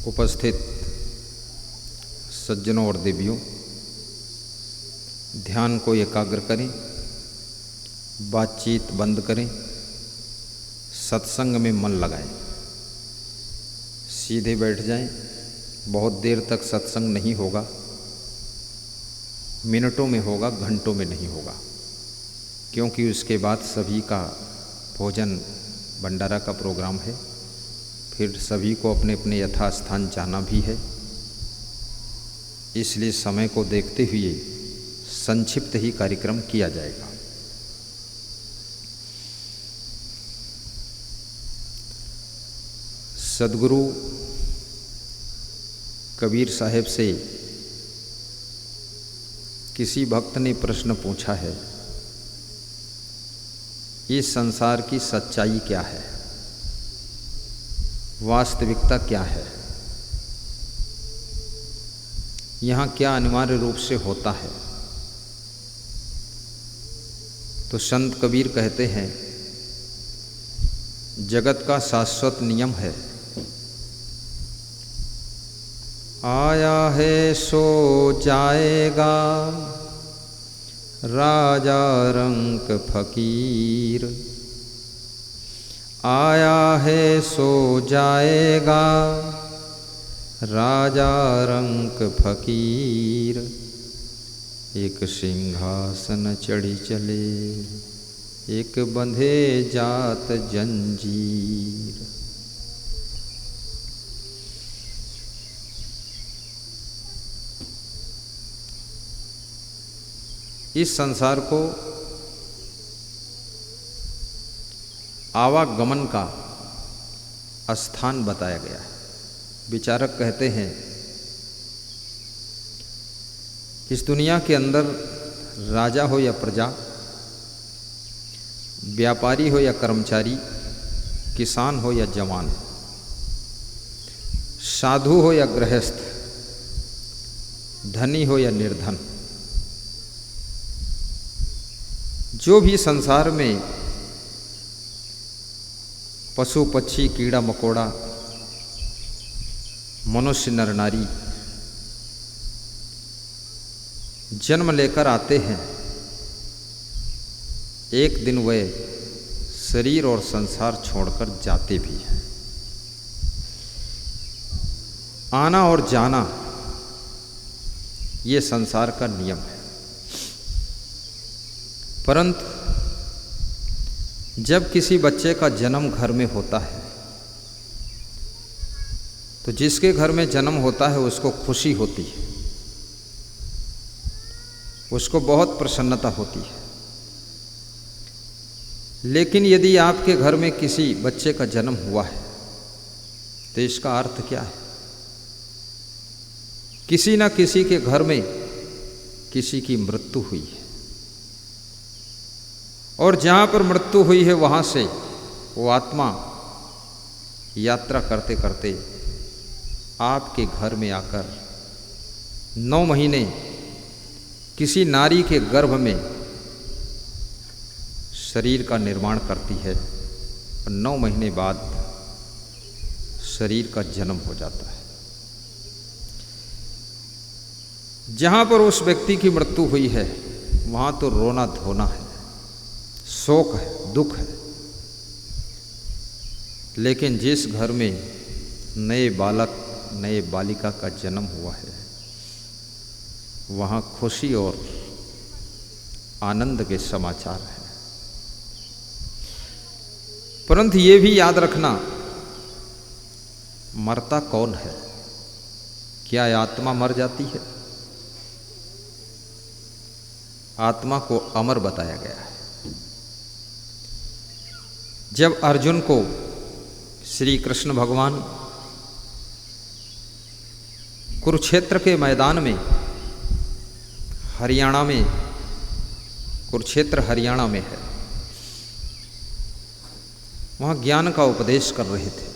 उपस्थित सज्जनों और देवियों, ध्यान को एकाग्र करें, बातचीत बंद करें, सत्संग में मन लगाएं, सीधे बैठ जाएं। बहुत देर तक सत्संग नहीं होगा, मिनटों में होगा, घंटों में नहीं होगा, क्योंकि उसके बाद सभी का भोजन भंडारा का प्रोग्राम है। फिर सभी को अपने अपने यथास्थान जाना भी है, इसलिए समय को देखते हुए संक्षिप्त ही कार्यक्रम किया जाएगा। सद्गुरु कबीर साहब से किसी भक्त ने प्रश्न पूछा है, इस संसार की सच्चाई क्या है, वास्तविकता क्या है, यहाँ क्या अनिवार्य रूप से होता है। तो संत कबीर कहते हैं, जगत का शाश्वत नियम है, आया है सो जाएगा, राजा रंक फकीर। आया है सो जाएगा, राजा रंक फकीर। एक सिंहासन चढ़ी चले, एक बंधे जात जंजीर। इस संसार को आवागमन का स्थान बताया गया है। विचारक कहते हैं, इस दुनिया के अंदर राजा हो या प्रजा, व्यापारी हो या कर्मचारी, किसान हो या जवान, साधु हो या गृहस्थ, धनी हो या निर्धन, जो भी संसार में पशु पक्षी, कीड़ा मकोड़ा, मनुष्य, नर नारी जन्म लेकर आते हैं, एक दिन वे शरीर और संसार छोड़कर जाते भी हैं। आना और जाना ये संसार का नियम है। परंतु जब किसी बच्चे का जन्म घर में होता है, तो जिसके घर में जन्म होता है उसको खुशी होती है, उसको बहुत प्रसन्नता होती है। लेकिन यदि आपके घर में किसी बच्चे का जन्म हुआ है, तो इसका अर्थ क्या है? किसी न किसी के घर में किसी की मृत्यु हुई है, और जहाँ पर मृत्यु हुई है वहाँ से वो आत्मा यात्रा करते करते आपके घर में आकर 9 महीने किसी नारी के गर्भ में शरीर का निर्माण करती है, और 9 महीने बाद शरीर का जन्म हो जाता है। जहाँ पर उस व्यक्ति की मृत्यु हुई है वहाँ तो रोना धोना है, शोक है, दुख है। लेकिन जिस घर में नए बालक, नए बालिका का जन्म हुआ है, वहाँ खुशी और आनंद के समाचार हैं। परंतु ये भी याद रखना, मरता कौन है? क्या आत्मा मर जाती है? आत्मा को अमर बताया गया है। जब अर्जुन को श्री कृष्ण भगवान कुरुक्षेत्र के मैदान में, हरियाणा में, कुरुक्षेत्र हरियाणा में है, वहाँ ज्ञान का उपदेश कर रहे थे।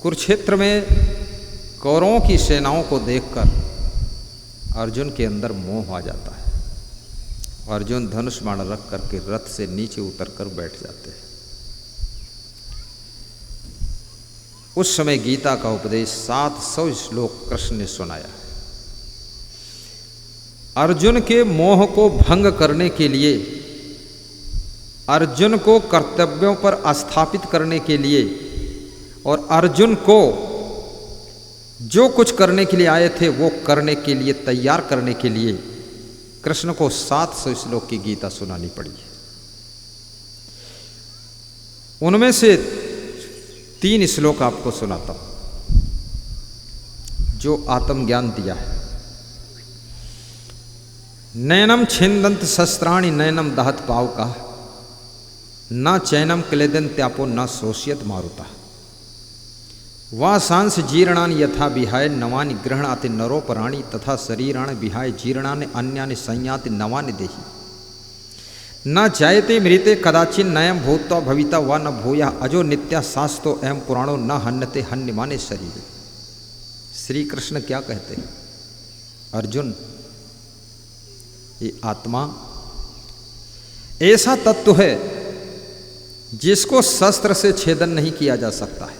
कुरुक्षेत्र में कौरवों की सेनाओं को देखकर अर्जुन के अंदर मोह आ जाता है। अर्जुन धनुष बाण रख करके रथ से नीचे उतरकर बैठ जाते हैं। उस समय गीता का उपदेश 700 श्लोक कृष्ण ने सुनाया। अर्जुन के मोह को भंग करने के लिए, अर्जुन को कर्तव्यों पर स्थापित करने के लिए और अर्जुन को जो कुछ करने के लिए आए थे वो करने के लिए, तैयार करने के लिए कृष्ण को 700 श्लोक की गीता सुनानी पड़ी है। उनमें से 3 श्लोक आपको सुनाता हूं जो आत्मज्ञान दिया है। नैनम छिंदंत शस्त्राणि नैनम दहत पावका, न चैनम क्लेदन्त्यापो न शोष्यत मारुता, वासांस जीर्णानि यथा विहाय नवानि गृह्णाति नरोपराणि, तथा शरीराणि विहाय जीर्णानि अन्यानि संयाति नवानि देहि, न जायते मृते कदाचिन नयम भूत्वा भविता वा न भूया, अजो नित्या शास्तो एवं पुराणो न हन्यते हन्यमाने शरीर। श्री कृष्ण क्या कहते हैं? अर्जुन, ये आत्मा ऐसा तत्व है जिसको शस्त्र से छेदन नहीं किया जा सकता है,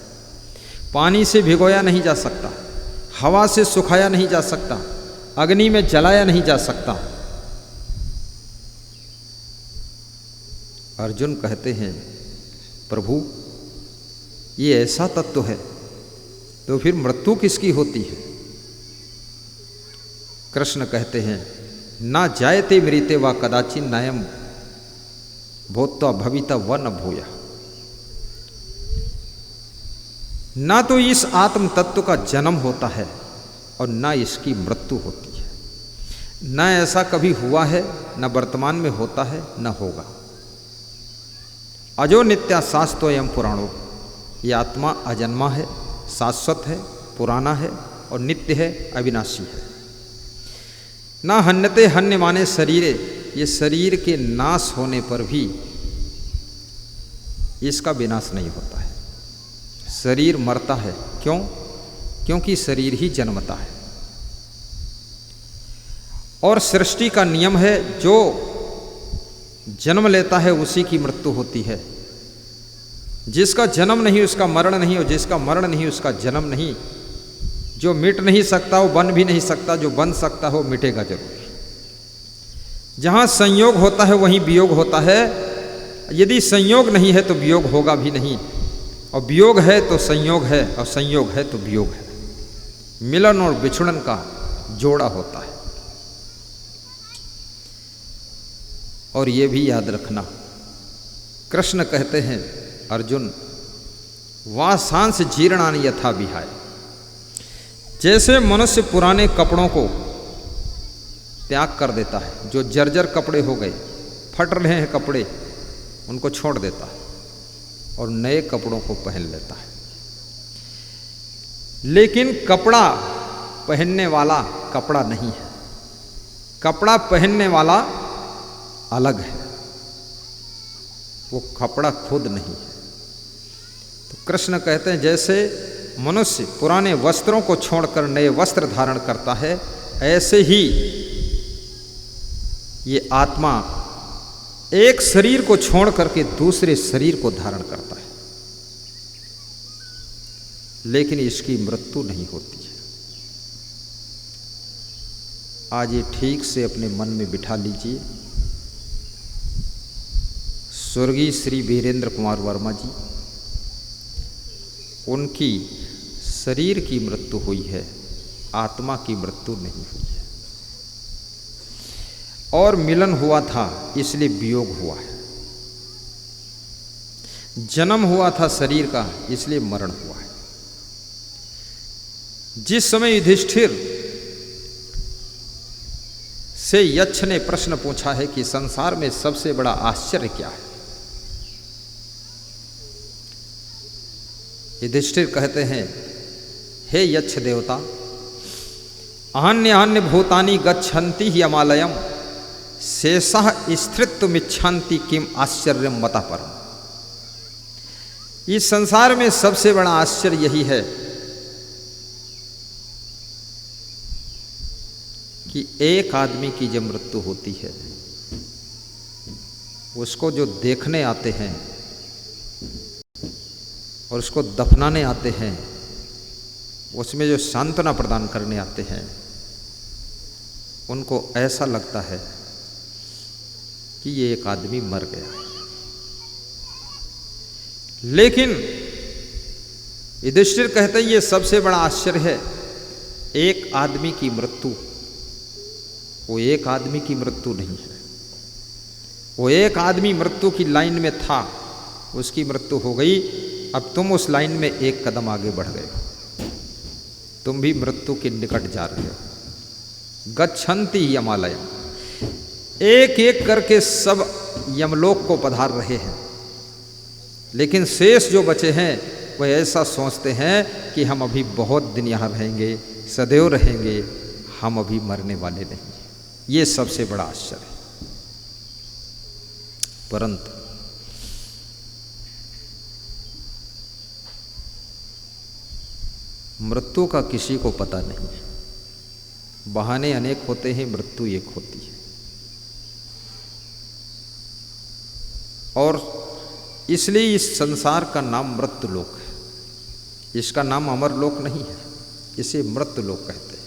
पानी से भिगोया नहीं जा सकता, हवा से सुखाया नहीं जा सकता, अग्नि में जलाया नहीं जा सकता। अर्जुन कहते हैं, प्रभु ये ऐसा तत्व है तो फिर मृत्यु किसकी होती है? कृष्ण कहते हैं, ना जायते मृते वा कदाचिन नायम भूत्वा भविता व न भूया। ना तो इस आत्म तत्व का जन्म होता है और ना इसकी मृत्यु होती है, ना ऐसा कभी हुआ है, न वर्तमान में होता है, न होगा। अजो नित्या शास्तो एवं पुराणो, ये आत्मा अजन्मा है, शाश्वत है, पुराना है और नित्य है, अविनाशी है। ना हन्यते हन्य माने शरीरे, ये शरीर के नाश होने पर भी इसका विनाश नहीं होता है। शरीर मरता है, क्यों? क्योंकि शरीर ही जन्मता है। और सृष्टि का नियम है, जो जन्म लेता है उसी की मृत्यु होती है। जिसका जन्म नहीं उसका मरण नहीं, और जिसका मरण नहीं उसका जन्म नहीं। जो मिट नहीं सकता वो बन भी नहीं सकता, जो बन सकता हो मिटेगा जरूर। जहाँ संयोग होता है वहीं वियोग होता है। यदि संयोग नहीं है तो वियोग होगा भी नहीं, और वियोग है तो संयोग है, और संयोग है तो वियोग है। मिलन और बिछुड़न का जोड़ा होता है। और ये भी याद रखना, कृष्ण कहते हैं, अर्जुन वासांस जीर्णानि यथा विहाय, जैसे मनुष्य पुराने कपड़ों को त्याग कर देता है, जो जर्जर कपड़े हो गए, फट रहे हैं कपड़े, उनको छोड़ देता है और नए कपड़ों को पहन लेता है। लेकिन कपड़ा पहनने वाला कपड़ा नहीं है, कपड़ा पहनने वाला अलग है, वो कपड़ा खुद नहीं है। तो कृष्ण कहते हैं, जैसे मनुष्य पुराने वस्त्रों को छोड़कर नए वस्त्र धारण करता है, ऐसे ही ये आत्मा एक शरीर को छोड़ करके दूसरे शरीर को धारण करता है, लेकिन इसकी मृत्यु नहीं होती है। आज ये ठीक से अपने मन में बिठा लीजिए। स्वर्गीय श्री वीरेंद्र कुमार वर्मा जी, उनकी शरीर की मृत्यु हुई है, आत्मा की मृत्यु नहीं हुई है। और मिलन हुआ था इसलिए वियोग हुआ है, जन्म हुआ था शरीर का इसलिए मरण हुआ है। जिस समय युधिष्ठिर से यक्ष ने प्रश्न पूछा है कि संसार में सबसे बड़ा आश्चर्य क्या है, युधिष्ठिर कहते हैं, हे यक्ष देवता, अन्य अन्य भूतानि गच्छन्ति हिमालयम शेषः स्थित्वमिच्छन्ति किम आश्चर्यम मता परम। इस संसार में सबसे बड़ा आश्चर्य यही है कि एक आदमी की जब मृत्यु होती है, उसको जो देखने आते हैं और उसको दफनाने आते हैं, उसमें जो सांत्वना प्रदान करने आते हैं, उनको ऐसा लगता है कि ये एक आदमी मर गया है। लेकिन युधिष्ठिर कहते हैं ये सबसे बड़ा आश्चर्य है, एक आदमी की मृत्यु, वो एक आदमी की मृत्यु नहीं है, वो एक आदमी मृत्यु की लाइन में था, उसकी मृत्यु हो गई, अब तुम उस लाइन में एक कदम आगे बढ़ गए हो, तुम भी मृत्यु के निकट जा रहे हो। गच्छन्ति यमालयम, एक एक करके सब यमलोक को पधार रहे हैं, लेकिन शेष जो बचे हैं वह ऐसा सोचते हैं कि हम अभी बहुत दिन यहाँ रहेंगे, सदैव रहेंगे, हम अभी मरने वाले नहीं। ये सबसे बड़ा आश्चर्य है। परंतु मृत्यु का किसी को पता नहीं है। बहाने अनेक होते हैं, मृत्यु एक होती है। और इसलिए इस संसार का नाम मृत्युलोक है, इसका नाम अमरलोक नहीं है, इसे मृत्युलोक कहते हैं।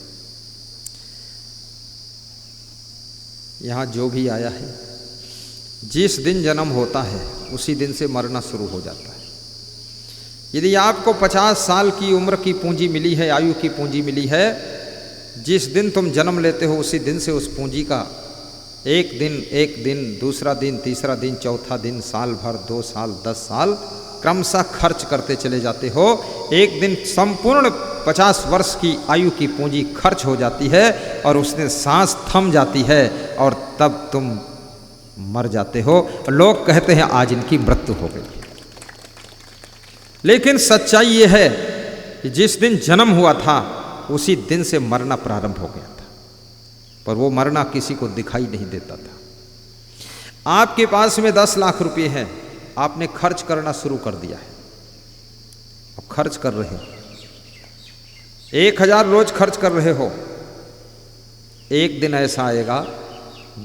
यहाँ जो भी आया है, जिस दिन जन्म होता है उसी दिन से मरना शुरू हो जाता है। यदि आपको 50 साल की उम्र की पूंजी मिली है, आयु की पूंजी मिली है, जिस दिन तुम जन्म लेते हो उसी दिन से उस पूंजी का एक दिन, दूसरा दिन, तीसरा दिन, चौथा दिन, साल भर, 2 साल, 10 साल क्रमशः खर्च करते चले जाते हो। एक दिन संपूर्ण 50 वर्ष की आयु की पूंजी खर्च हो जाती है और उसने सांस थम जाती है और तब तुम मर जाते हो। लोग कहते हैं आज इनकी मृत्यु हो गई, लेकिन सच्चाई ये है कि जिस दिन जन्म हुआ था उसी दिन से मरना प्रारंभ हो गया था, पर वो मरना किसी को दिखाई नहीं देता था। आपके पास में 10 लाख रुपए हैं, आपने खर्च करना शुरू कर दिया है, अब खर्च कर रहे हो, 1000 रोज खर्च कर रहे हो। एक दिन ऐसा आएगा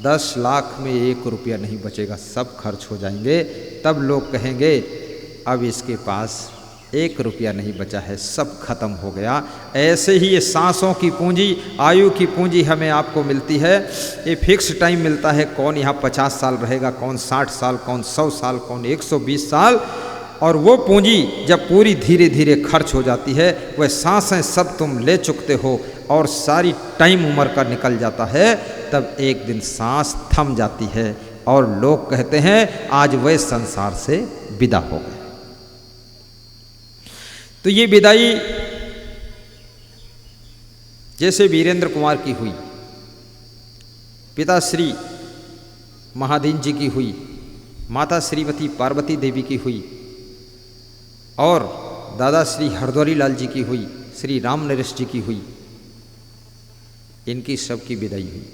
10 लाख में 1 रुपया नहीं बचेगा, सब खर्च हो जाएंगे। तब लोग कहेंगे अब इसके पास 1 रुपया नहीं बचा है, सब खत्म हो गया। ऐसे ही ये सांसों की पूंजी, आयु की पूंजी हमें आपको मिलती है। ये फिक्स टाइम मिलता है, कौन यहाँ 50 साल रहेगा, कौन 60 साल, कौन 100 साल, कौन 120 साल। और वो पूंजी जब पूरी धीरे धीरे खर्च हो जाती है, वह सांसें सब तुम ले चुकते हो और सारी टाइम उम्र का निकल जाता है, तब एक दिन सांस थम जाती है और लोग कहते हैं आज वह संसार से विदा हो गए। तो ये विदाई जैसे वीरेंद्र कुमार की हुई, पिता श्री महादीन जी की हुई, माता श्रीमती पार्वती देवी की हुई और दादा श्री हरद्वारी लाल जी की हुई, श्री राम नरेश जी की हुई, इनकी सबकी विदाई हुई।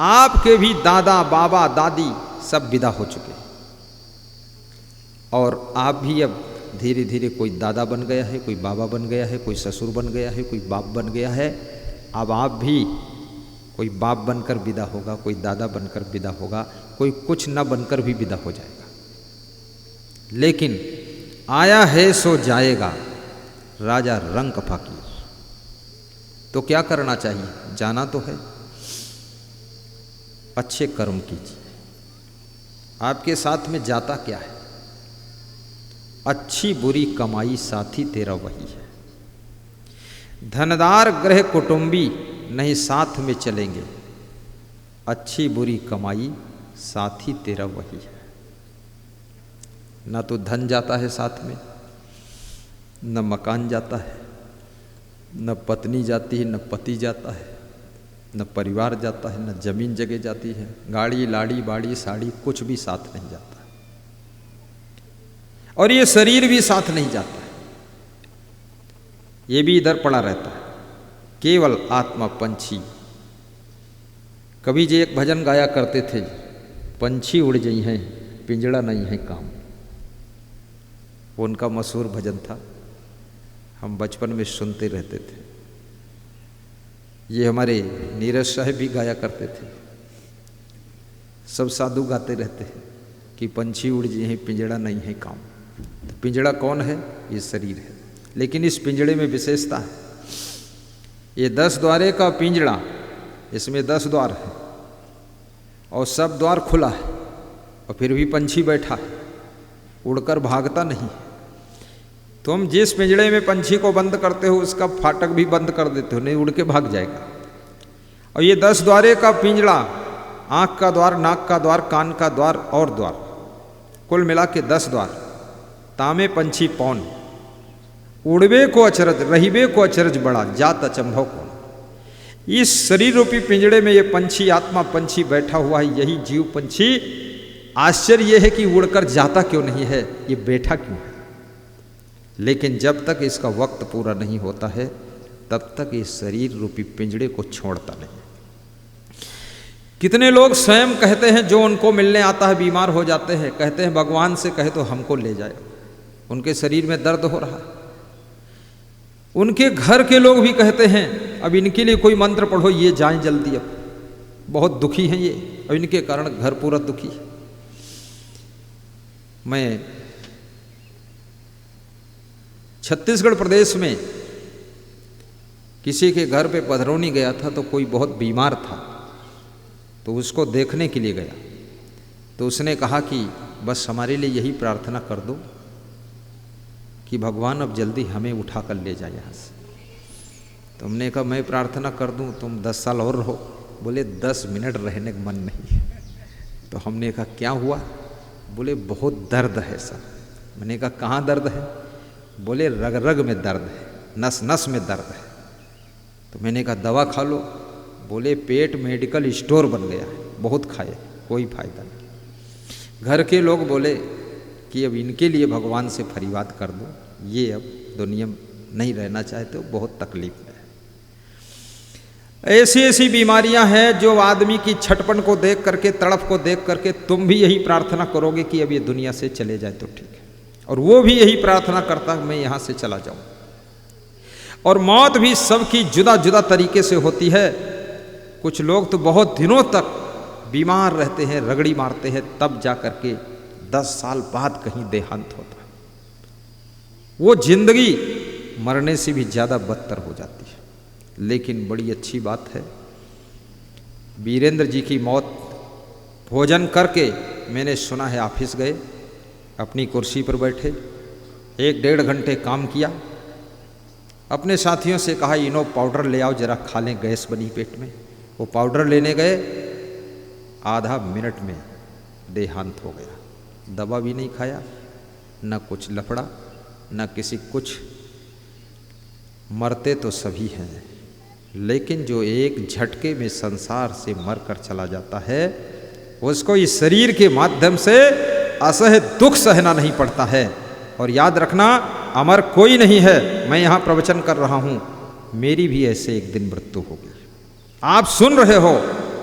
आपके भी दादा बाबा दादी सब विदा हो चुके और आप भी अब धीरे धीरे कोई दादा बन गया है, कोई बाबा बन गया है, कोई ससुर बन गया है, कोई बाप बन गया है। अब आप भी कोई बाप बनकर विदा होगा, कोई दादा बनकर विदा होगा, कोई कुछ न बनकर भी विदा हो जाएगा। लेकिन आया है सो जाएगा, राजा रंक फकीर। तो क्या करना चाहिए? जाना तो है, अच्छे कर्म कीजिए। आपके साथ में जाता क्या है? अच्छी बुरी कमाई साथी तेरा वही है। धनदार गृह कुटुंबी नहीं साथ में चलेंगे, अच्छी बुरी कमाई साथी तेरा वही है। न तो धन जाता है साथ में, न मकान जाता है, न पत्नी जाती है, न पति जाता है, न परिवार जाता है, न जमीन जगह जाती है, गाड़ी लाड़ी बाड़ी साड़ी कुछ भी साथ नहीं जाता, और ये शरीर भी साथ नहीं जाता है, ये भी इधर पड़ा रहता है। केवल आत्मा पंछी। कभी जी एक भजन गाया करते थे, पंछी उड़ गई हैं पिंजड़ा नहीं है काम। वो उनका मशहूर भजन था, हम बचपन में सुनते रहते थे। ये हमारे नीरज साहब भी गाया करते थे, सब साधु गाते रहते हैं कि पंछी उड़ गए हैं पिंजड़ा नहीं है काम। पिंजड़ा कौन है? ये शरीर है। लेकिन इस पिंजड़े में विशेषता है, ये 10 द्वारे का पिंजड़ा, इसमें 10 द्वार है और सब द्वार खुला है, और फिर भी पंछी बैठा है, उड़कर भागता नहीं। तुम जिस पिंजड़े में पंछी को बंद करते हो उसका फाटक भी बंद कर देते हो, नहीं उड़ के भाग जाएगा। और ये 10 द्वारे का पिंजड़ा, आँख का द्वार, नाक का द्वार, कान का द्वार और द्वार, कुल मिला के 10 द्वार। तामे पंछी पौन, उड़बे को अचरज, रहिबे को अचरज बड़ा, जात अचंभव कौन। इस शरीर रूपी पिंजड़े में ये पंछी, आत्मा पंछी बैठा हुआ है, यही जीव पंछी। आश्चर्य यह है कि उड़कर जाता क्यों नहीं है, ये बैठा क्यों है। लेकिन जब तक इसका वक्त पूरा नहीं होता है तब तक इस शरीर रूपी पिंजड़े को छोड़ता नहीं। कितने लोग स्वयं कहते हैं, जो उनको मिलने आता है बीमार हो जाते हैं, कहते हैं भगवान से कहे तो हमको ले जाए। उनके शरीर में दर्द हो रहा है, उनके घर के लोग भी कहते हैं अब इनके लिए कोई मंत्र पढ़ो, ये जाएं जल्दी, अब बहुत दुखी हैं ये, अब इनके कारण घर पूरा दुखी है। मैं छत्तीसगढ़ प्रदेश में किसी के घर पे पधरौनी गया था, तो कोई बहुत बीमार था, तो उसको देखने के लिए गया। तो उसने कहा कि बस हमारे लिए यही प्रार्थना कर दो कि भगवान अब जल्दी हमें उठा कर ले जाए यहाँ से। तो हमने कहा मैं प्रार्थना कर दूँ, तुम 10 साल और रहो। बोले 10 मिनट रहने का मन नहीं है। तो हमने कहा क्या हुआ? बोले बहुत दर्द है सर। मैंने कहा कहाँ दर्द है? बोले रग रग में दर्द है, नस नस में दर्द है। तो मैंने कहा दवा खा लो। बोले पेट मेडिकल स्टोर बन गया है, बहुत खाए कोई फायदा नहीं। घर के लोग बोले कि अब इनके लिए भगवान से फरियाद कर दो, ये अब दुनिया में नहीं रहना चाहते हो, बहुत तकलीफ में है। ऐसी ऐसी बीमारियां हैं जो आदमी की छटपन को देख करके, तड़प को देख करके तुम भी यही प्रार्थना करोगे कि अब ये दुनिया से चले जाए तो ठीक है, और वो भी यही प्रार्थना करता मैं यहाँ से चला जाऊँ। और मौत भी सबकी जुदा जुदा तरीके से होती है। कुछ लोग तो बहुत दिनों तक बीमार रहते हैं, रगड़ी मारते हैं, तब जा करके 10 साल बाद कहीं देहांत होता है। वो जिंदगी मरने से भी ज़्यादा बदतर हो जाती है। लेकिन बड़ी अच्छी बात है, वीरेंद्र जी की मौत भोजन करके मैंने सुना है ऑफिस गए, अपनी कुर्सी पर बैठे 1-1.5 घंटे काम किया, अपने साथियों से कहा इनो पाउडर ले आओ जरा खा लें, गैस बनी पेट में। वो पाउडर लेने गए, आधा मिनट में देहांत हो गया। दवा भी नहीं खाया, न कुछ लफड़ा, न किसी कुछ। मरते तो सभी हैं, लेकिन जो एक झटके में संसार से मरकर चला जाता है उसको इस शरीर के माध्यम से असह्य दुख सहना नहीं पड़ता है। और याद रखना, अमर कोई नहीं है। मैं यहाँ प्रवचन कर रहा हूँ, मेरी भी ऐसे एक दिन मृत्यु होगी। आप सुन रहे हो,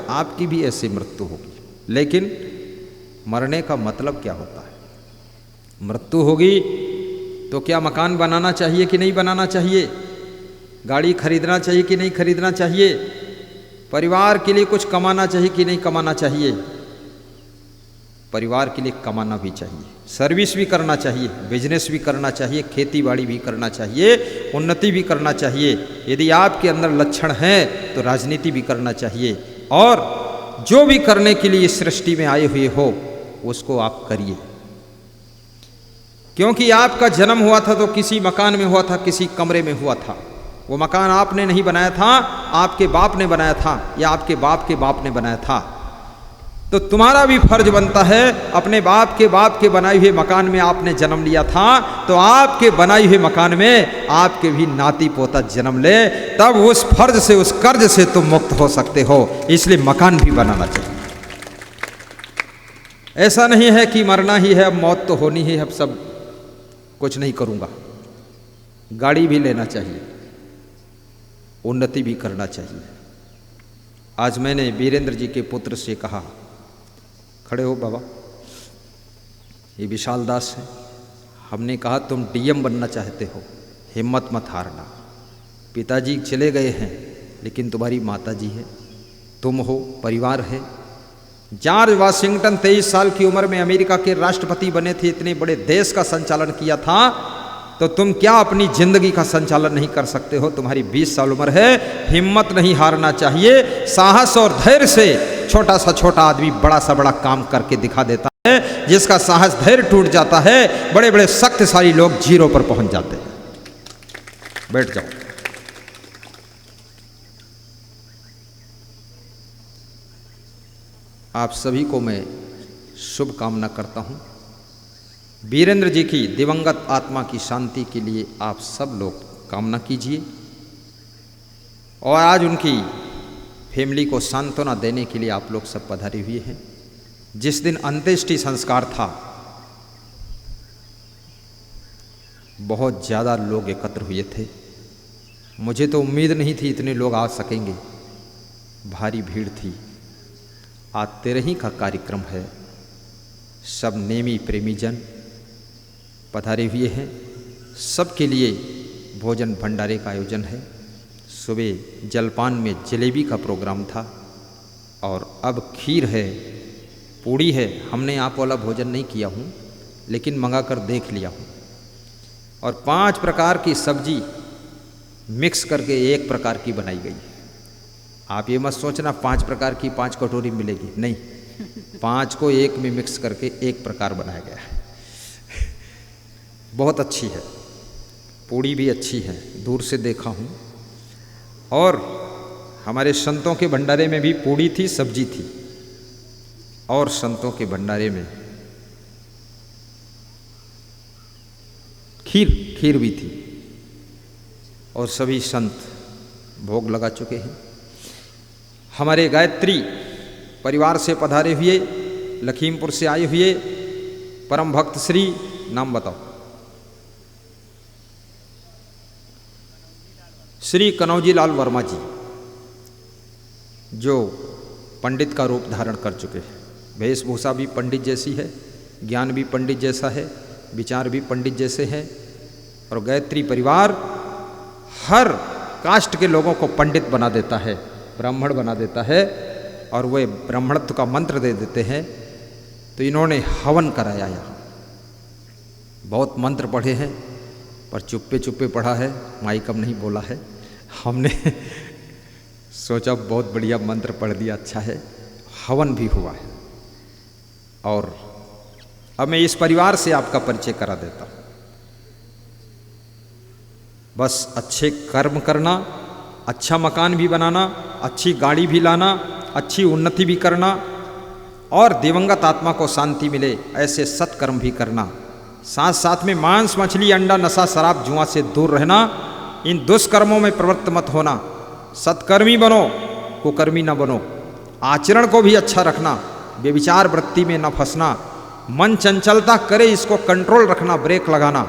आपकी भी ऐसी मृत्यु होगी। लेकिन मरने का मतलब क्या होता है? मृत्यु होगी तो क्या मकान बनाना चाहिए कि नहीं बनाना चाहिए? गाड़ी खरीदना चाहिए कि नहीं खरीदना चाहिए? परिवार के लिए कुछ कमाना चाहिए कि नहीं कमाना चाहिए? परिवार के लिए कमाना भी चाहिए, सर्विस भी करना चाहिए, बिजनेस भी करना चाहिए, खेती बाड़ी भी करना चाहिए, उन्नति भी करना चाहिए। यदि आपके अंदर लक्षण हैं तो राजनीति भी करना चाहिए। और जो भी करने के लिए इस सृष्टि में आए हुए हो उसको आप करिए। क्योंकि आपका जन्म हुआ था तो किसी मकान में हुआ था, किसी कमरे में हुआ था। वो मकान आपने नहीं बनाया था, आपके बाप ने बनाया था, या आपके बाप के बाप ने बनाया था। तो तुम्हारा भी फर्ज बनता है, अपने बाप के बनाए हुए मकान में आपने जन्म लिया था, तो आपके बनाए हुए मकान में आपके भी नाती पोता जन्म ले, तब उस फर्ज से, उस कर्ज से तुम मुक्त हो सकते हो। इसलिए मकान भी बनाना चाहिए। ऐसा नहीं है कि मरना ही है, अब मौत तो होनी ही है, अब सब कुछ नहीं करूँगा। गाड़ी भी लेना चाहिए, उन्नति भी करना चाहिए। आज मैंने वीरेंद्र जी के पुत्र से कहा, खड़े हो बाबा, ये विशाल दास है। हमने कहा तुम डीएम बनना चाहते हो, हिम्मत मत हारना। पिताजी चले गए हैं, लेकिन तुम्हारी माताजी है, तुम हो, परिवार है, जॉर्ज वाशिंगटन 23 साल की उम्र में अमेरिका के राष्ट्रपति बने थे, इतने बड़े देश का संचालन किया था, तो तुम क्या अपनी जिंदगी का संचालन नहीं कर सकते हो? तुम्हारी 20 साल उम्र है, हिम्मत नहीं हारना चाहिए। साहस और धैर्य से छोटा सा छोटा आदमी बड़ा सा बड़ा काम करके दिखा देता है। जिसका साहस धैर्य टूट जाता है, बड़े बड़े शक्तिशाली लोग जीरो पर पहुंच जाते हैं। बैठ जाओ। आप सभी को मैं शुभ कामना करता हूं। वीरेंद्र जी की दिवंगत आत्मा की शांति के लिए आप सब लोग कामना कीजिए। और आज उनकी फैमिली को सांत्वना देने के लिए आप लोग सब पधारे हुए हैं। जिस दिन अंत्येष्टि संस्कार था, बहुत ज़्यादा लोग एकत्र हुए थे। मुझे तो उम्मीद नहीं थी इतने लोग आ सकेंगे, भारी भीड़ थी। आज 13 का कार्यक्रम है। सब नेमी प्रेमी जन पधारे हुए हैं। सबके लिए भोजन भंडारे का आयोजन है। सुबह जलपान में जलेबी का प्रोग्राम था और अब खीर है, पूड़ी है। हमने आप वाला भोजन नहीं किया हूँ, लेकिन मंगा कर देख लिया हूँ। और 5 प्रकार की सब्जी मिक्स करके एक प्रकार की बनाई गई है। आप ये मत सोचना 5 प्रकार की 5 कटोरी मिलेगी, नहीं, 5 को एक में मिक्स करके एक प्रकार बनाया गया है। बहुत अच्छी है, पूड़ी भी अच्छी है, दूर से देखा हूँ। और हमारे संतों के भंडारे में भी पूड़ी थी, सब्जी थी, और संतों के भंडारे में खीर भी थी। और सभी संत भोग लगा चुके हैं। हमारे गायत्री परिवार से पधारे हुए, लखीमपुर से आए हुए परम भक्त श्री, नाम बताओ, श्री कनौजी लाल वर्मा जी, जो पंडित का रूप धारण कर चुके हैं। वेशभूषा भी पंडित जैसी है, ज्ञान भी पंडित जैसा है, विचार भी पंडित जैसे हैं। और गायत्री परिवार हर कास्ट के लोगों को पंडित बना देता है, ब्राह्मण बना देता है, और वे ब्राह्मणत्व का मंत्र दे देते हैं। तो इन्होंने हवन कराया यहाँ। बहुत मंत्र पढ़े हैं, पर चुप्पे चुप्पे पढ़ा है, माइक अब नहीं बोला है। हमने सोचा बहुत बढ़िया मंत्र पढ़ दिया, अच्छा है। हवन भी हुआ है। और अब मैं इस परिवार से आपका परिचय करा देता हूँ। बस अच्छे कर्म करना, अच्छा मकान भी बनाना, अच्छी गाड़ी भी लाना, अच्छी उन्नति भी करना, और दिवंगत आत्मा को शांति मिले ऐसे सत्कर्म भी करना। साथ साथ में मांस मछली अंडा नशा शराब जुआ से दूर रहना। इन दुष्कर्मों में प्रवृत्त मत होना। सत्कर्मी बनो, कुकर्मी न बनो। आचरण को भी अच्छा रखना, व्यभिचार वृत्ति में न फंसना। मन चंचलता करे, इसको कंट्रोल रखना, ब्रेक लगाना।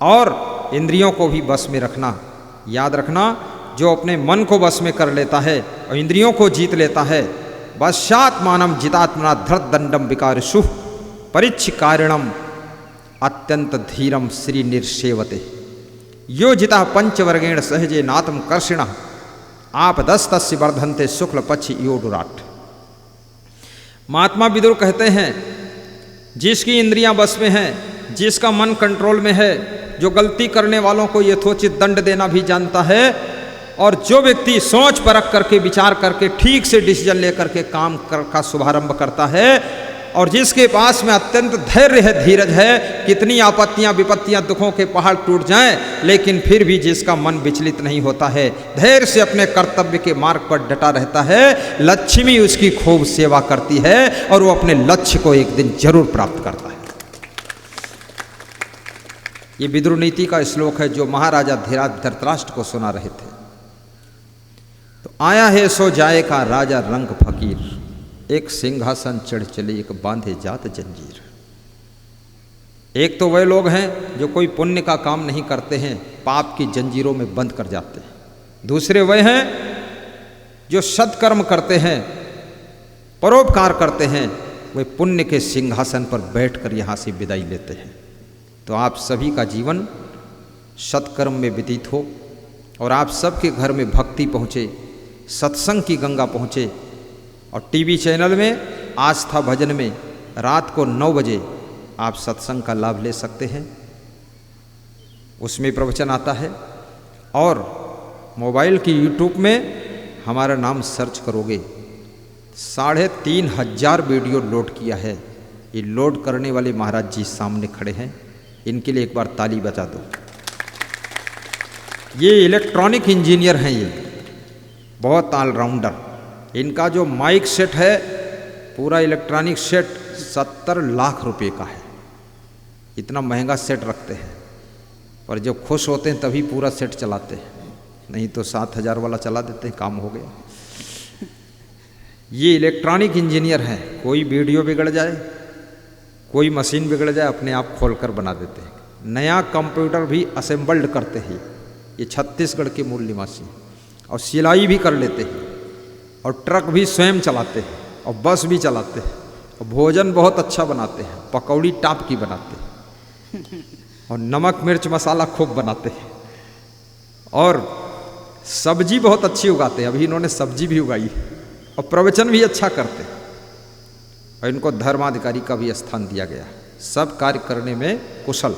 और इंद्रियों को भी बस में रखना। याद रखना, जो अपने मन को बस में कर लेता है और इंद्रियों को जीत लेता है, वशात मानम जितात्मना धृत दंडम विकारिषु परिच्छ कारिणम अत्यंत धीरम श्री निर्सेवते यो जिता पंचवर्गेण सहजे नातम कर्षिण आप दस्तस्य वर्धन्ते शुक्ल पक्ष योडुराट। महात्मा विदुर कहते हैं, जिसकी इंद्रियां बस में हैं, जिसका मन कंट्रोल में है, जो गलती करने वालों को यथोचित दंड देना भी जानता है, और जो व्यक्ति सोच परख करके विचार करके ठीक से डिसीजन लेकर के काम का शुभारंभ करता है, और जिसके पास में अत्यंत धैर्य है, धीरज है, कितनी आपत्तियां विपत्तियां दुखों के पहाड़ टूट जाएं, लेकिन फिर भी जिसका मन विचलित नहीं होता है, धैर्य से अपने कर्तव्य के मार्ग पर डटा रहता है, लक्ष्मी उसकी खूब सेवा करती है और वो अपने लक्ष्य को एक दिन जरूर प्राप्त करता है। ये विदुर नीति का श्लोक है जो महाराजा धृतराष्ट्र को सुना रहे थे। तो आया है सो जाए का राजा रंग फकीर, एक सिंहासन चढ़ चले एक बांधे जात जंजीर। एक तो वे लोग हैं जो कोई पुण्य का काम नहीं करते हैं, पाप की जंजीरों में बंद कर जाते हैं। दूसरे वे हैं जो सत्कर्म करते हैं, परोपकार करते हैं, वे पुण्य के सिंहासन पर बैठकर यहाँ से विदाई लेते हैं। तो आप सभी का जीवन सत्कर्म में व्यतीत हो और आप सबके घर में भक्ति पहुँचे, सत्संग की गंगा पहुँचे, और टीवी चैनल में आस्था भजन में रात को 9 बजे आप सत्संग का लाभ ले सकते हैं, उसमें प्रवचन आता है। और मोबाइल की यूट्यूब में हमारा नाम सर्च करोगे 3,500 वीडियो लोड किया है। ये लोड करने वाले महाराज जी सामने खड़े हैं, इनके लिए एक बार ताली बजा दो। ये इलेक्ट्रॉनिक इंजीनियर हैं, ये बहुत ऑलराउंडर। इनका जो माइक सेट है पूरा इलेक्ट्रॉनिक सेट 70 लाख रुपए का है। इतना महंगा सेट रखते हैं, पर जब खुश होते हैं तभी पूरा सेट चलाते हैं, नहीं तो 7,000 वाला चला देते हैं, काम हो गया। ये इलेक्ट्रॉनिक इंजीनियर हैं, कोई वीडियो बिगड़ जाए, कोई मशीन बिगड़ जाए, अपने आप खोलकर बना देते हैं। नया कंप्यूटर भी असेंबल्ड करते हैं। ये छत्तीसगढ़ के मूल निवासी, और सिलाई भी कर लेते हैं, और ट्रक भी स्वयं चलाते हैं, और बस भी चलाते हैं, और भोजन बहुत अच्छा बनाते हैं, पकौड़ी टाप की बनाते हैं, और नमक मिर्च मसाला खूब बनाते हैं, और सब्जी बहुत अच्छी उगाते हैं। अभी इन्होंने सब्जी भी उगाई है, और प्रवचन भी अच्छा करते हैं, और इनको धर्माधिकारी का भी स्थान दिया गया। सब कार्य करने में कुशल।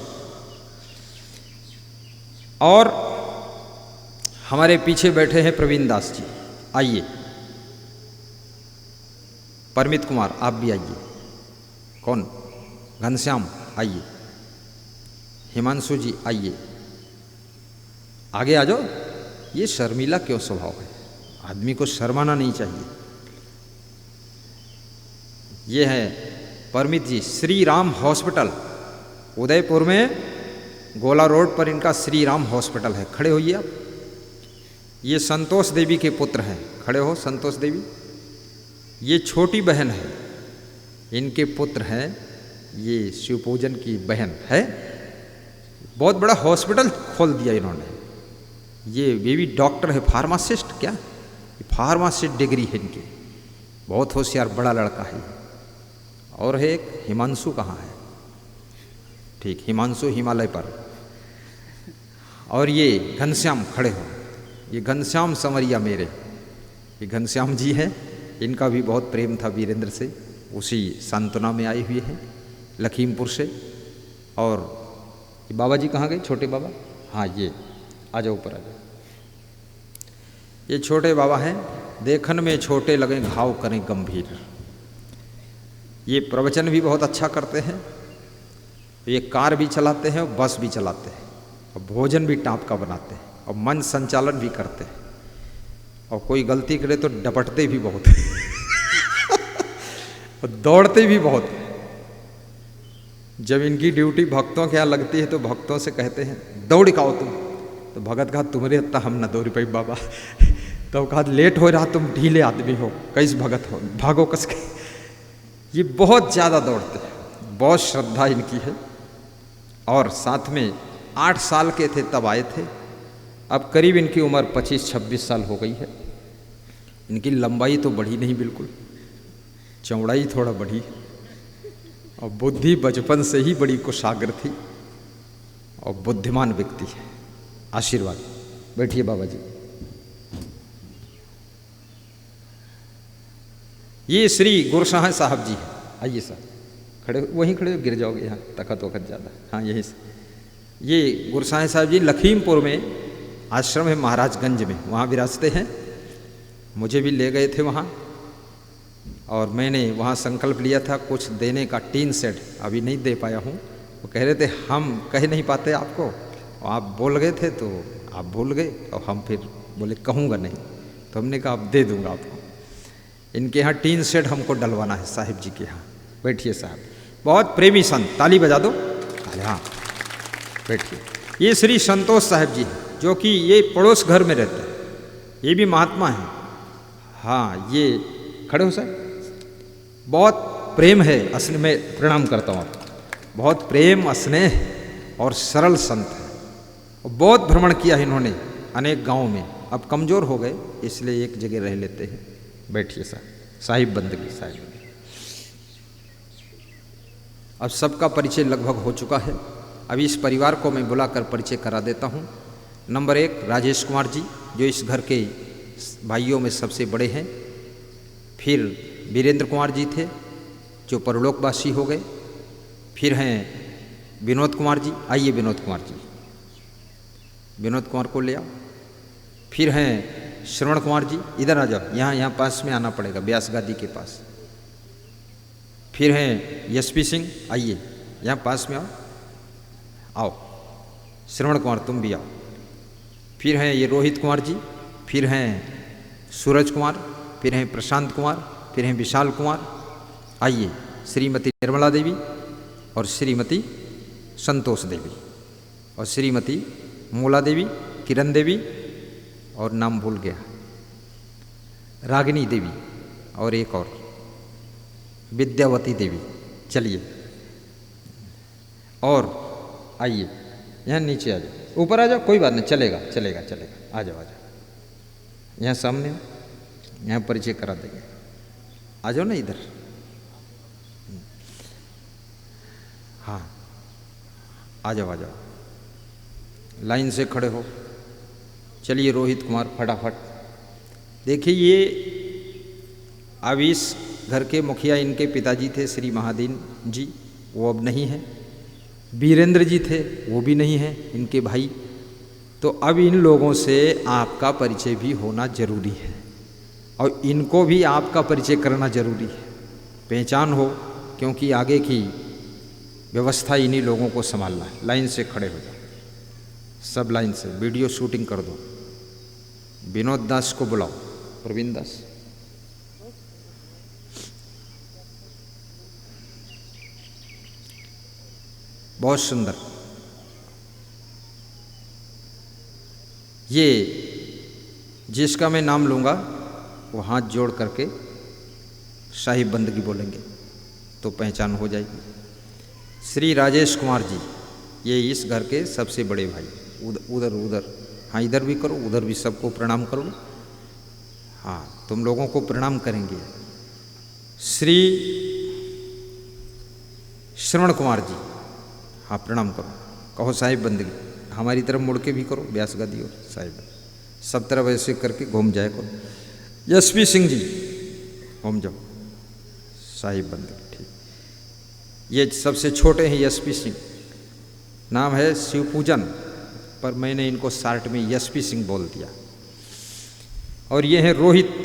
और हमारे पीछे बैठे हैं प्रवीण दास जी, आइए। परमित कुमार आप भी आइए। कौन? घनश्याम आइए। हिमांशु जी आइए, आगे आ जाओ। ये शर्मिला क्यों स्वभाव है? आदमी को शर्माना नहीं चाहिए। ये है परमित जी, श्री राम हॉस्पिटल उदयपुर में, गोला रोड पर इनका श्री राम हॉस्पिटल है। खड़े होइए आप। ये संतोष देवी के पुत्र हैं, खड़े हो संतोष देवी। ये छोटी बहन है, इनके पुत्र हैं। ये शिव पूजन की बहन है। बहुत बड़ा हॉस्पिटल खोल दिया इन्होंने। ये भी डॉक्टर है, फार्मासिस्ट, क्या फार्मासिस्ट डिग्री है इनकी। बहुत होशियार बड़ा लड़का है। और है एक हिमांशु, कहाँ है? ठीक, हिमांशु हिमालय पर। और ये घनश्याम, खड़े हो। ये घनश्याम संवरिया मेरे, ये घनश्याम जी हैं। इनका भी बहुत प्रेम था वीरेंद्र से, उसी सांत्वना में आए हुए हैं लखीमपुर से। और ये बाबा जी कहाँ गए? छोटे बाबा, हाँ ये आ जाओ, ऊपर आ जाओ। ये छोटे बाबा हैं। देखन में छोटे लगे घाव करें गंभीर। ये प्रवचन भी बहुत अच्छा करते हैं। ये कार भी चलाते हैं और बस भी चलाते हैं, और भोजन भी टाप का बनाते हैं, और मन संचालन भी करते हैं। और कोई गलती करे तो डपटते भी बहुत हैं और दौड़ते भी बहुत हैं। जब इनकी ड्यूटी भक्तों के यहाँ लगती है तो भक्तों से कहते हैं दौड़ खाओ तुम, तो भगत कहा तुम्हारे हत्ता हम न दौड़ पाई बाबा। तो कहा लेट हो रहा, तुम ढीले आदमी हो, कैसे भगत हो, भागो कस के। ये बहुत ज़्यादा दौड़ते हैं, बहुत श्रद्धा इनकी है। और साथ में 8 साल के थे तब आए थे। अब करीब इनकी उम्र 25-26 साल हो गई है। इनकी लंबाई तो बढ़ी नहीं बिल्कुल, चौड़ाई थोड़ा बढ़ी, और बुद्धि बचपन से ही बड़ी कुशाग्र थी, और बुद्धिमान व्यक्ति है। आशीर्वाद। बैठिए बाबा जी। ये श्री गुरसाह साहब जी हैं। आइए साहब, खड़े वहीं खड़े हो, गिर जाओगे यहाँ, तखत वखत ज़्यादा। हाँ यहीं से। ये गुरसाह साहब जी लखीमपुर में आश्रम है, महाराजगंज में, वहाँ विराजते हैं। मुझे भी ले गए थे वहाँ, और मैंने वहाँ संकल्प लिया था कुछ देने का, टीन सेट। अभी नहीं दे पाया हूँ। वो कह रहे थे हम कह नहीं पाते आपको, और आप बोल गए थे तो आप भूल गए, और हम फिर बोले कहूँगा नहीं, तो हमने कहा अब दे दूँगा आपको। इनके यहाँ टीन सेट हमको डलवाना है साहिब जी के यहाँ। बैठिए साहब, बहुत प्रेमी संत, ताली बजा दो। हाँ बैठिए। ये श्री संतोष साहब जी हैं, जो कि ये पड़ोस घर में रहते हैं। ये भी महात्मा हैं। हाँ ये खड़े हो सर। बहुत प्रेम है, स्नेह में प्रणाम करता हूँ आपको। बहुत प्रेम, स्नेह और सरल संत है। बहुत भ्रमण किया है इन्होंने अनेक गाँव में। अब कमज़ोर हो गए इसलिए एक जगह रह लेते हैं। बैठिए साहब। साहिब बंदगी, साहिब बंदगी। अब सबका परिचय लगभग हो चुका है। अभी इस परिवार को मैं बुलाकर परिचय करा देता हूँ। नंबर 1 राजेश कुमार जी, जो इस घर के भाइयों में सबसे बड़े हैं। फिर वीरेंद्र कुमार जी थे, जो परलोकवासी हो गए। फिर हैं विनोद कुमार जी, आइए विनोद कुमार जी, विनोद कुमार को ले आओ। फिर हैं श्रवण कुमार जी, इधर आ जाओ, यहाँ पास में आना पड़ेगा, व्यास गादी के पास। फिर हैं एसपी सिंह, आइए यहाँ पास में आओ, आओ। श्रवण कुमार तुम भी आओ। फिर हैं ये रोहित कुमार जी, फिर हैं सूरज कुमार, फिर हैं प्रशांत कुमार, फिर हैं विशाल कुमार, आइए। श्रीमती निर्मला देवी और श्रीमती संतोष देवी और श्रीमती मूला देवी, किरण देवी और नाम भूल गया, रागिनी देवी और एक और विद्यावती देवी। चलिए और आइए यहाँ नीचे आ जाओ, ऊपर आ जाओ, कोई बात नहीं, चलेगा चलेगा चलेगा, आ जाओ आ जाओ, यहाँ सामने हो, यहाँ परिचय करा देंगे, आ जाओ ना इधर। हाँ आ जाओ आ जाओ, लाइन से खड़े हो। चलिए रोहित कुमार फटाफट। देखिए ये अब इस घर के मुखिया इनके पिताजी थे श्री महादीन जी, वो अब नहीं हैं। वीरेंद्र जी थे, वो भी नहीं हैं, इनके भाई। तो अब इन लोगों से आपका परिचय भी होना जरूरी है और इनको भी आपका परिचय करना जरूरी है, पहचान हो, क्योंकि आगे की व्यवस्था इन्हीं लोगों को संभालना है। लाइन से खड़े हो जाओ, सब लाइन से, वीडियो शूटिंग कर दो। विनोद दास को बुलाओ, प्रवीण दास। बहुत सुंदर। ये जिसका मैं नाम लूँगा वो हाथ जोड़ करके साहिब बंदगी बोलेंगे तो पहचान हो जाएगी। श्री राजेश कुमार जी, ये इस घर के सबसे बड़े भाई। उधर उधर, हाँ इधर भी करो, उधर भी सबको प्रणाम करो। हाँ तुम लोगों को प्रणाम करेंगे। श्री श्रवण कुमार जी, हाँ प्रणाम करो, कहो साहिब बंदगी। हमारी तरफ मुड़ के भी करो, व्यास गादी और साहिब, सब तरफ ऐसे करके घूम जाए करो। एसपी सिंह जी घूम जाओ, साहिब बंदगी, ठीक। ये सबसे छोटे हैं एसपी सिंह, नाम है शिवपूजन, पर मैंने इनको शार्ट में एसपी सिंह बोल दिया। और ये हैं रोहित,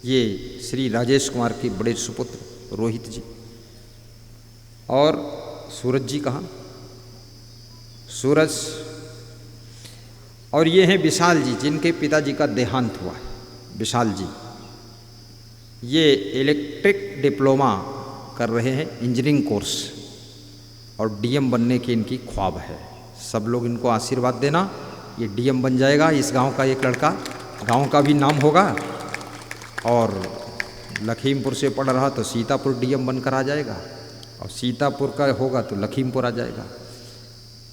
ये श्री राजेश कुमार के बड़े सुपुत्र रोहित जी। और सूरज जी कहाँ? सूरज। और ये हैं विशाल जी, जिनके पिताजी का देहांत हुआ है। विशाल जी ये इलेक्ट्रिक डिप्लोमा कर रहे हैं, इंजीनियरिंग कोर्स, और डीएम बनने की इनकी ख्वाब है। सब लोग इनको आशीर्वाद देना, ये डीएम बन जाएगा। इस गांव का एक लड़का, गांव का भी नाम होगा, और लखीमपुर से पढ़ रहा तो सीतापुर डीएम बनकर आ जाएगा, और सीतापुर का होगा तो लखीमपुर आ जाएगा,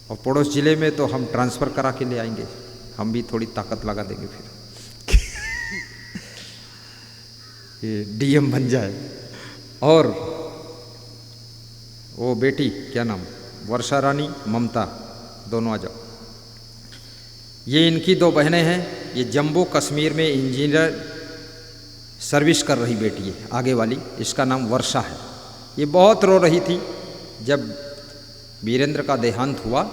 और पड़ोस ज़िले में तो हम ट्रांसफ़र करा के ले आएंगे, हम भी थोड़ी ताकत लगा देंगे फिर ये डीएम बन जाए। और वो बेटी क्या नाम, वर्षा रानी, ममता, दोनों आ जाओ। ये इनकी दो बहनें हैं। ये जम्मू कश्मीर में इंजीनियर सर्विस कर रही बेटी है, आगे वाली, इसका नाम वर्षा है। ये बहुत रो रही थी जब वीरेंद्र का देहांत हुआ,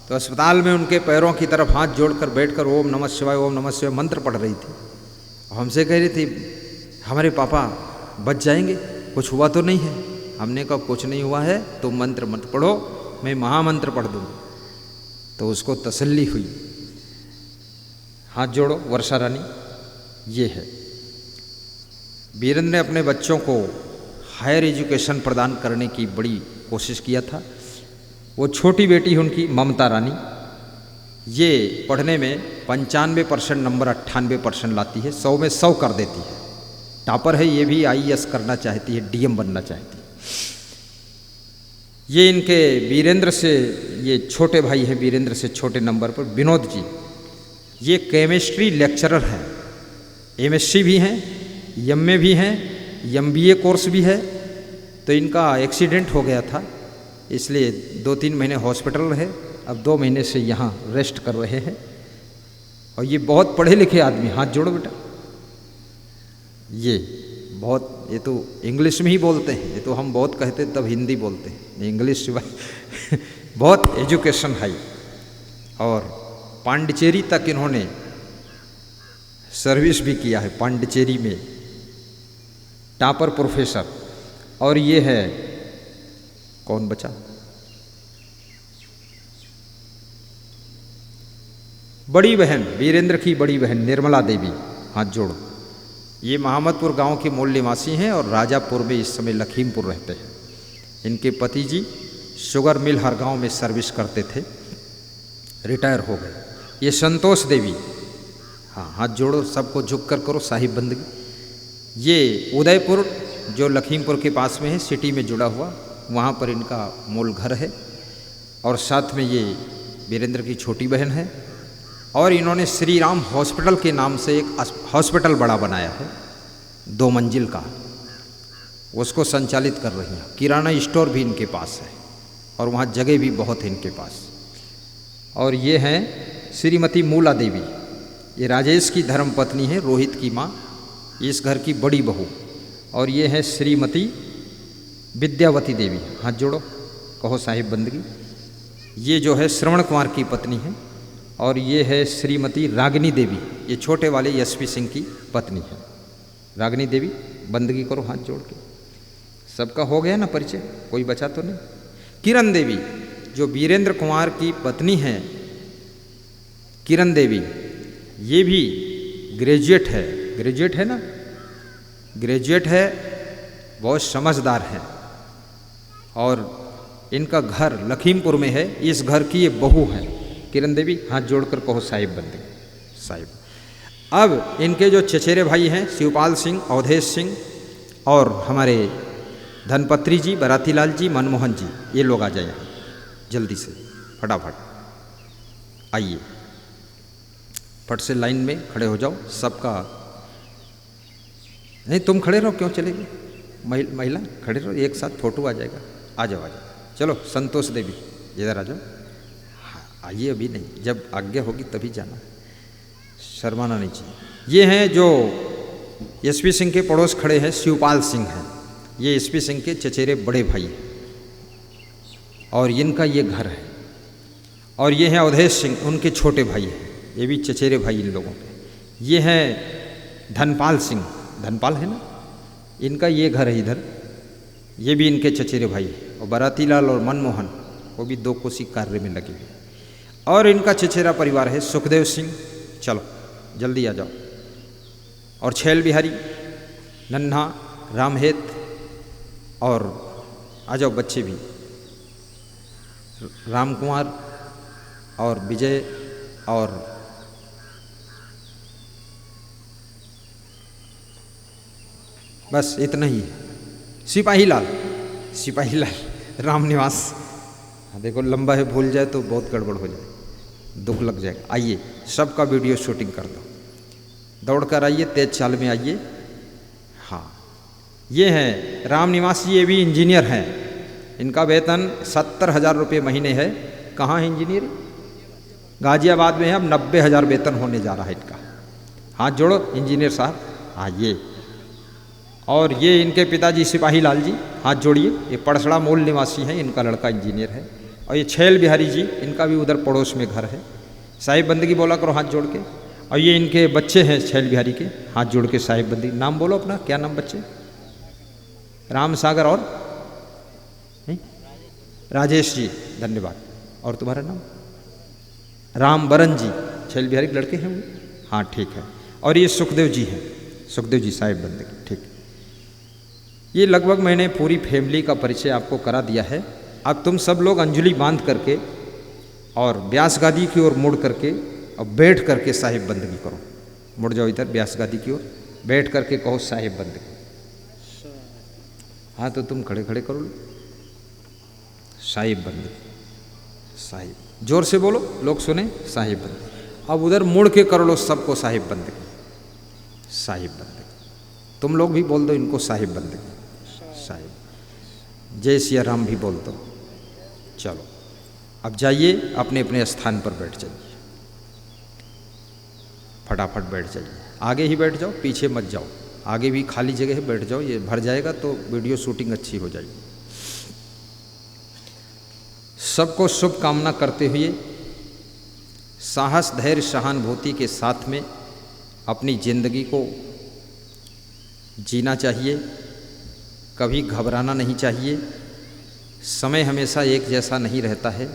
तो अस्पताल में उनके पैरों की तरफ हाथ जोड़कर बैठकर ओम नमः शिवाय, ओम नमः शिवाय मंत्र पढ़ रही थी। हमसे कह रही थी हमारे पापा बच जाएंगे, कुछ हुआ तो नहीं है। हमने कहा कुछ नहीं हुआ है, तुम मंत्र मत पढ़ो, मैं महामंत्र पढ़ दूँगी। तो उसको तसल्ली हुई। हाथ जोड़ो वर्षा रानी। ये है वीरेंद्र ने अपने बच्चों को हायर एजुकेशन प्रदान करने की बड़ी कोशिश किया था। वो छोटी बेटी है उनकी, ममता रानी, ये पढ़ने में 95% नंबर 98% लाती है, 100 में 100 कर देती है, टॉपर है। ये भी आईएएस करना चाहती है, डीएम बनना चाहती है। ये इनके वीरेंद्र से, ये छोटे भाई हैं वीरेंद्र से छोटे नंबर पर, विनोद जी। ये केमिस्ट्री लेक्चरर हैं, एमएससी भी हैं, एमए भी हैं, एमबीए कोर्स भी है। तो इनका एक्सीडेंट हो गया था, इसलिए 2-3 महीने हॉस्पिटल रहे, अब 2 महीने से यहाँ रेस्ट कर रहे हैं। और ये बहुत पढ़े लिखे आदमी, हाथ जोड़ो बेटा। ये बहुत, ये तो इंग्लिश में ही बोलते हैं, ये तो हम बहुत कहते तब हिंदी बोलते हैं, इंग्लिश सिवाय बहुत एजुकेशन हाई। और पांडिचेरी तक इन्होंने सर्विस भी किया है, पांडिचेरी में टॉपर प्रोफेसर। और ये है कौन बचा, बड़ी बहन, वीरेंद्र की बड़ी बहन निर्मला देवी, हाथ जोड़ो। ये महामदपुर गांव के मूल निवासी हैं और राजापुर में इस समय लखीमपुर रहते हैं। इनके पति जी शुगर मिल हर गांव में सर्विस करते थे, रिटायर हो गए। ये संतोष देवी, हाँ हाथ जोड़ो, सबको झुक कर करो साहिब बंदगी। ये उदयपुर जो लखीमपुर के पास में है, सिटी में जुड़ा हुआ, वहाँ पर इनका मूल घर है। और साथ में ये वीरेंद्र की छोटी बहन है। और इन्होंने श्री राम हॉस्पिटल के नाम से एक हॉस्पिटल बड़ा बनाया है, 2 मंजिल का, उसको संचालित कर रही हैं। किराना स्टोर भी इनके पास है और वहाँ जगह भी बहुत है इनके पास। और ये हैं श्रीमती मूला देवी, ये राजेश की धर्मपत्नी है, रोहित की माँ, इस घर की बड़ी बहू। और ये है श्रीमती विद्यावती देवी, हाथ जोड़ो, कहो साहिब बंदगी। ये जो है श्रवण कुमार की पत्नी है। और ये है श्रीमती रागिनी देवी, ये छोटे वाले एसपी सिंह की पत्नी है। रागिनी देवी बंदगी करो हाथ जोड़ के। सबका हो गया ना परिचय, कोई बचा तो नहीं। किरण देवी जो वीरेंद्र कुमार की पत्नी है, किरण देवी, ये भी ग्रेजुएट है, ग्रेजुएट है ना, ग्रेजुएट है, बहुत समझदार है। और इनका घर लखीमपुर में है, इस घर की ये बहू है। किरण देवी हाथ जोड़कर कहो साहिब बंदगी, साहिब। अब इनके जो चचेरे भाई हैं शिवपाल सिंह, अवधेश सिंह और हमारे धनपत्री जी, बराती लाल जी, मनमोहन जी, ये लोग आ जाए यहाँ जल्दी से, फटाफट आइए, फट से लाइन में खड़े हो जाओ सबका। नहीं तुम खड़े रहो, क्यों चलेगी, महिला खड़े रहो, एक साथ फोटो आ जाएगा। आ जाओ आ जाओ, चलो संतोष देवी इधर आ जाओ। हाँ आइए, अभी नहीं, जब आज्ञा होगी तभी जाना, शर्माना नहीं चाहिए। ये हैं जो एसपी सिंह के पड़ोस खड़े हैं, शिवपाल सिंह हैं, ये एसपी सिंह के चचेरे बड़े भाई हैं और इनका ये घर है। और ये हैं अवधेश सिंह, उनके छोटे भाई हैं, ये भी चचेरे भाई इन लोगों के। ये हैं धनपाल सिंह, धनपाल है ना, इनका ये घर है इधर, ये भी इनके चचेरे भाई हैं। और बाराती लाल और मनमोहन वो भी 2 कोसी कार्य में लगे हुए। और इनका चचेरा परिवार है सुखदेव सिंह, चलो जल्दी आ जाओ। और छैल बिहारी, नन्हा, रामहेत, और आ जाओ बच्चे भी, राम कुमार और विजय, और बस इतना ही है। सिपाही लाल, सिपाही लाल राम निवास, देखो लंबा है, भूल जाए तो बहुत गड़बड़ हो जाए, दुख लग जाएगा। आइए सबका वीडियो शूटिंग कर दो, दौड़ कर आइए, तेज चाल में आइए। हाँ ये हैं राम निवास जी, ये भी इंजीनियर हैं, इनका वेतन 70,000 रुपये महीने है। कहाँ है इंजीनियर, गाजियाबाद में है। अब 90,000 वेतन होने जा रहा है इनका। हाथ जोड़ो इंजीनियर साहब, आइए। और ये इनके पिताजी सिपाही लाल जी, हाथ जोड़िए, ये पड़सड़ा मूल निवासी हैं, इनका लड़का इंजीनियर है। और ये छैल बिहारी जी, इनका भी उधर पड़ोस में घर है। साहिब बंदगी बोला करो हाथ जोड़ के। और ये इनके बच्चे हैं छैल बिहारी के, हाथ जोड़ के साहिब बंदगी। नाम बोलो अपना, क्या नाम बच्चे, राम सागर और राजेश जी, धन्यवाद। और तुम्हारा नाम राम बरन जी, छैल बिहारी के लड़के हैं वो, हाँ ठीक है। और ये सुखदेव जी हैं, सुखदेव जी साहिब बंदगी, ठीक। ये लगभग मैंने पूरी फैमिली का परिचय आपको करा दिया है। अब तुम सब लोग अंजलि बांध करके और व्यास गादी की ओर मुड़ करके और बैठ करके साहिब बंदगी करो। मुड़ जाओ इधर व्यास गादी की ओर, बैठ करके कहो साहिब बंदगी। हाँ तो तुम खड़े खड़े करो, साहिब बंदगी, साहिब, जोर से बोलो लोग सुने, साहिब बंदगी। अब उधर मुड़ के कर लो सबको साहिब बंदगी, साहिब बंदगी। तुम लोग भी बोल दो इनको साहिब बंदगी, साहिब। जय सिया राम भी बोल दो। चलो अब जाइए अपने अपने स्थान पर बैठ जाइए, फटाफट बैठ जाइए, आगे ही बैठ जाओ, पीछे मत जाओ, आगे भी खाली जगह है, बैठ जाओ, ये भर जाएगा तो वीडियो शूटिंग अच्छी हो जाएगी। सबको शुभ कामना करते हुए साहस, धैर्य, सहानुभूति के साथ में अपनी जिंदगी को जीना चाहिए। कभी घबराना नहीं चाहिए। समय हमेशा एक जैसा नहीं रहता है,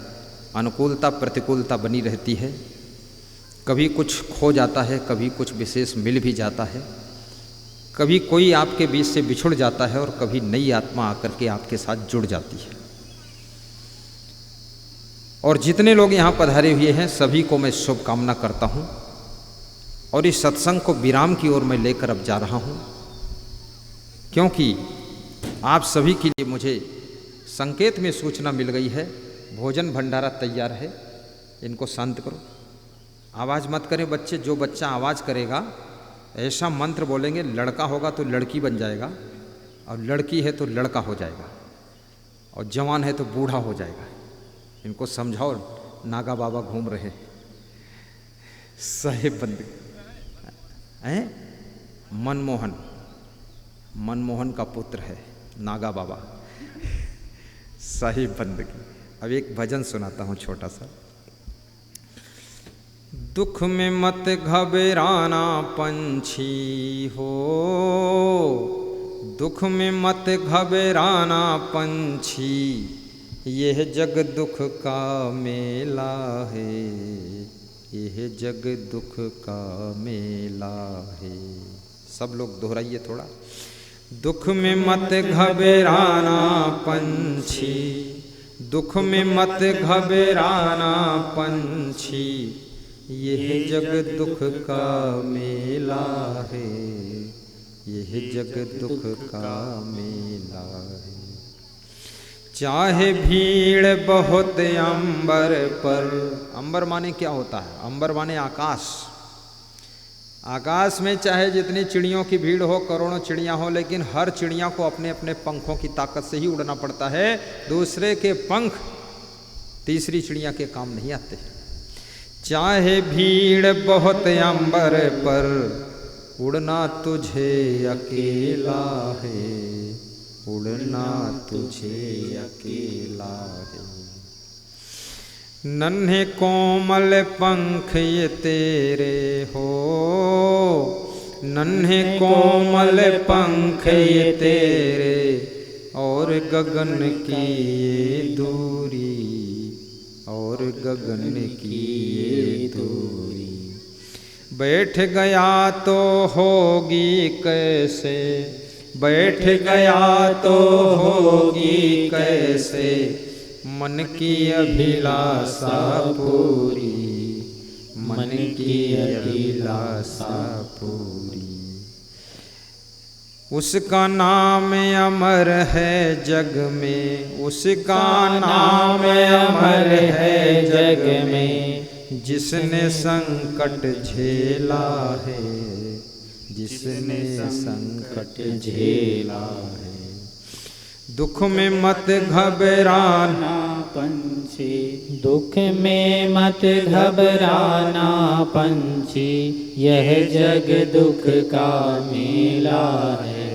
अनुकूलता प्रतिकूलता बनी रहती है। कभी कुछ खो जाता है, कभी कुछ विशेष मिल भी जाता है, कभी कोई आपके बीच से बिछुड़ जाता है और कभी नई आत्मा आकर के आपके साथ जुड़ जाती है। और जितने लोग यहाँ पधारे हुए हैं सभी को मैं शुभकामना करता हूँ और इस सत्संग को विराम की ओर मैं लेकर अब जा रहा हूँ, क्योंकि आप सभी के लिए मुझे संकेत में सूचना मिल गई है, भोजन भंडारा तैयार है। इनको शांत करो, आवाज़ मत करें बच्चे। जो बच्चा आवाज़ करेगा ऐसा मंत्र बोलेंगे, लड़का होगा तो लड़की बन जाएगा और लड़की है तो लड़का हो जाएगा और जवान है तो बूढ़ा हो जाएगा। इनको समझाओ, नागा बाबा घूम रहे हैं, साहेब बंदे हैं। मनमोहन, मनमोहन का पुत्र है नागा बाबा, साहिब बंदगी। अब एक भजन सुनाता हूँ छोटा सा। दुख में मत घबराना पंछी हो, दुख में मत घबराना पंछी, यह जग दुख का मेला है, यह जग दुख का मेला है। सब लोग दोहराइए थोड़ा। दुख में मत घबराना पंछी, दुख में मत घबराना पंछी, यह जग दुख का मेला है, यह जग दुख का मेला है। चाहे भीड़ बहुत अंबर पर, अंबर माने क्या होता है? अंबर माने आकाश। आकाश में चाहे जितनी चिड़ियों की भीड़ हो, करोड़ों चिड़ियां हो, लेकिन हर चिड़िया को अपने अपने पंखों की ताकत से ही उड़ना पड़ता है। दूसरे के पंख तीसरी चिड़िया के काम नहीं आते। चाहे भीड़ बहुत अंबर पर, उड़ना तुझे अकेला है, उड़ना तुझे अकेला है। नन्हे कोमल पंख ये तेरे हो, नन्हे कोमल पंख ये तेरे, और गगन की ये दूरी, और गगन की ये दूरी। बैठ गया तो होगी कैसे, बैठ गया तो होगी कैसे, मन की अभिलाषा पूरी, मन की अभिलाषा पूरी। उसका नाम अमर है जग में, उसका नाम अमर है जग में, जिसने संकट झेला है, जिसने संकट झेला है। दुख में मत घबराना पंछी, दुख में मत घबराना पंछी, यह जग दुख का मेला है,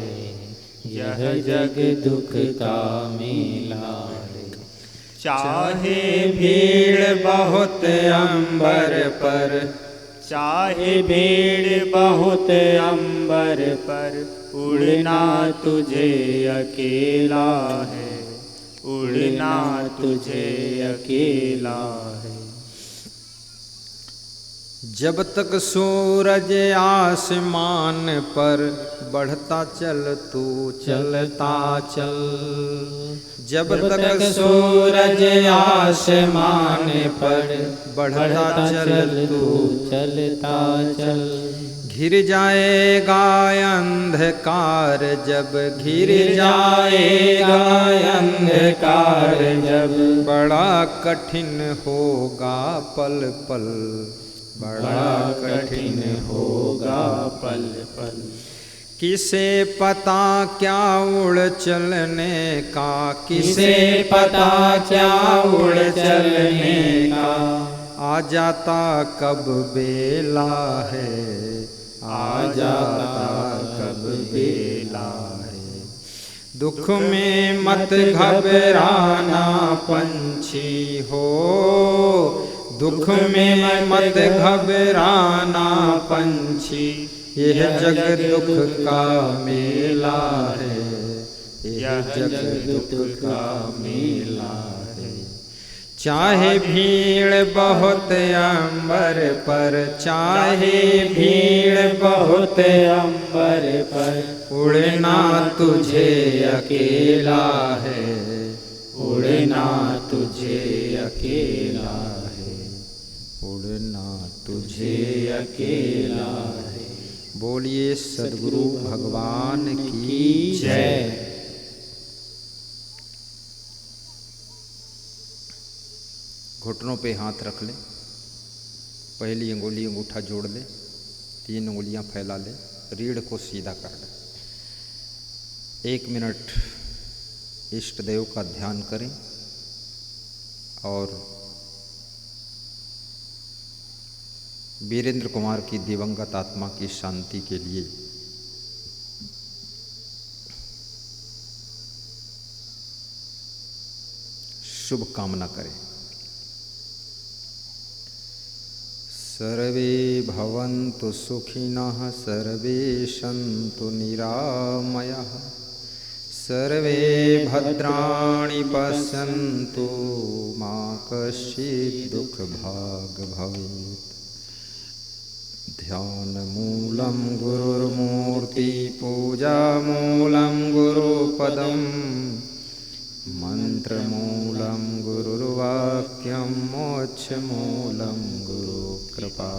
यह जग दुख का मेला है। चाहे भीड़ बहुत अंबर पर, चाहे भीड़ बहुत अंबर पर, उड़ना तुझे अकेला है, उड़ना तुझे अकेला है। जब तक सूरज आसमान पर, बढ़ता चल तू चलता चल। जब तक सूरज आसमान पर, बढ़ता चल तू चलता चल। घिर जाएगा अंधकार जब, घिर जाएगा अंधकार जब, बड़ा कठिन होगा पल पल, बड़ा कठिन होगा पल पल। किसे पता क्या उड़ चलने का, किसे पता क्या उड़ चलने का, आ जाता कब बेला है, आ जाता कब बेला है। दुख में मत घबराना पंछी हो, दुख में मत घबराना पंछी, यह जग दुख का मेला है, यह जग दुख का मेला है। चाहे भीड़ बहुत अंबर पर, चाहे भीड़ बहुत अंबर पर, उड़ना तुझे अकेला है, उड़ना तुझे अकेला है, उड़ना तुझे अकेला है। बोलिए सद्गुरु भगवान की जय। घुटनों पे हाथ रख ले, पहली अंगुली अंगूठा जोड़ ले, 3 अंगुलियां फैला ले, रीढ़ को सीधा कर ले। 1 मिनट इष्ट देव का ध्यान करें और वीरेंद्र कुमार की दिवंगत आत्मा की शांति के लिए शुभ कामना करें। सर्वे भवन्तु सुखिनः, सर्वे सन्तु निरामयाः, सर्वे भद्राणि पश्यन्तु, मा कश्चित् दुःखभाग् भवेत्। ध्यानमूलं गुरुर्मूर्ति, पूजामूलं गुरुपदम्, मंत्रमूलं गुरुर्वाक्यं, मोक्षमूलं गुरुकृपा।